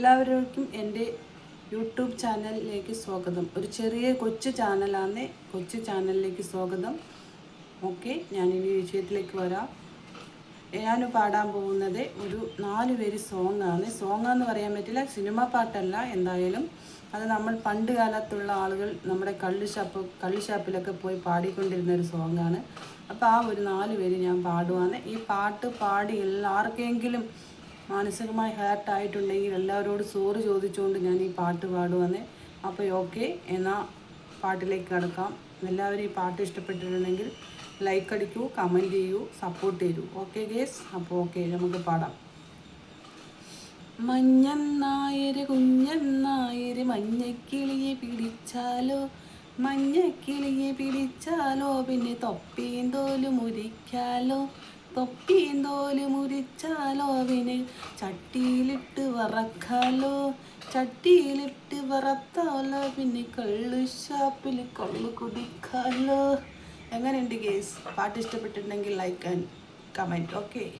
എല്ലാവർക്കും എൻ്റെ യൂട്യൂബ് ചാനലിലേക്ക് സ്വാഗതം. ഒരു ചെറിയ കൊച്ചു ചാനലാണ്, കൊച്ചു ചാനലിലേക്ക് സ്വാഗതം. ഓക്കെ, ഞാനിനി വിഷയത്തിലേക്ക് വരാം. ഞാൻ പാടാൻ പോകുന്നത് ഒരു 4 വരി സോങ്ങാണ്. സോങ്ങാന്ന് പറയാൻ പറ്റില്ല, സിനിമ പാട്ടല്ല. എന്തായാലും അത് നമ്മൾ പണ്ട് കാലത്തുള്ള ആളുകൾ നമ്മുടെ കള്ളുഷാപ്പിലൊക്കെ പോയി പാടിക്കൊണ്ടിരുന്ന ഒരു സോങ്ങാണ്. അപ്പോൾ ആ ഒരു 4 വരി ഞാൻ പാടുവാണ്. ഈ പാട്ട് പാടി എല്ലാവർക്കെങ്കിലും മാനസികമായി ഹേർട്ടായിട്ടുണ്ടെങ്കിൽ എല്ലാവരോടും സോറി ചോദിച്ചുകൊണ്ട് ഞാൻ ഈ പാട്ട് പാടുവാണ്. അപ്പോൾ ഓക്കെ, എന്നാൽ പാട്ടിലേക്ക് കടക്കാം. എല്ലാവരും ഈ പാട്ട് ഇഷ്ടപ്പെട്ടിട്ടുണ്ടെങ്കിൽ ലൈക്ക് അടിക്കൂ, കമൻറ്റ് ചെയ്യൂ, സപ്പോർട്ട് ചെയ്യൂ. ഓക്കെ ഗേസ്, അപ്പോൾ ഓക്കെ, നമുക്ക് പാടാം. മഞ്ഞന്നായര് കുഞ്ഞന്നായര് മഞ്ഞക്കിളിയെ പിടിച്ചാലോ, മഞ്ഞക്കിളിയെ പിടിച്ചാലോ, പിന്നെ തൊപ്പിയും തോലും മുരിക്കാലോ, തൊപ്പിയും തോല് മുരിച്ചാലോ, പിന്നെ ചട്ടിയിലിട്ട് വറക്കാലോ, ചട്ടിയിലിട്ട് വറത്താലോ, പിന്നെ കള്ളുഷാപ്പിൽ കള്ളു കുടിക്കാലോ. എങ്ങനെയുണ്ട് ഗേസ്? പാട്ട് ഇഷ്ടപ്പെട്ടിട്ടുണ്ടെങ്കിൽ ലൈക്ക് ആൻഡ് കമൻറ്റ്. ഓക്കെ.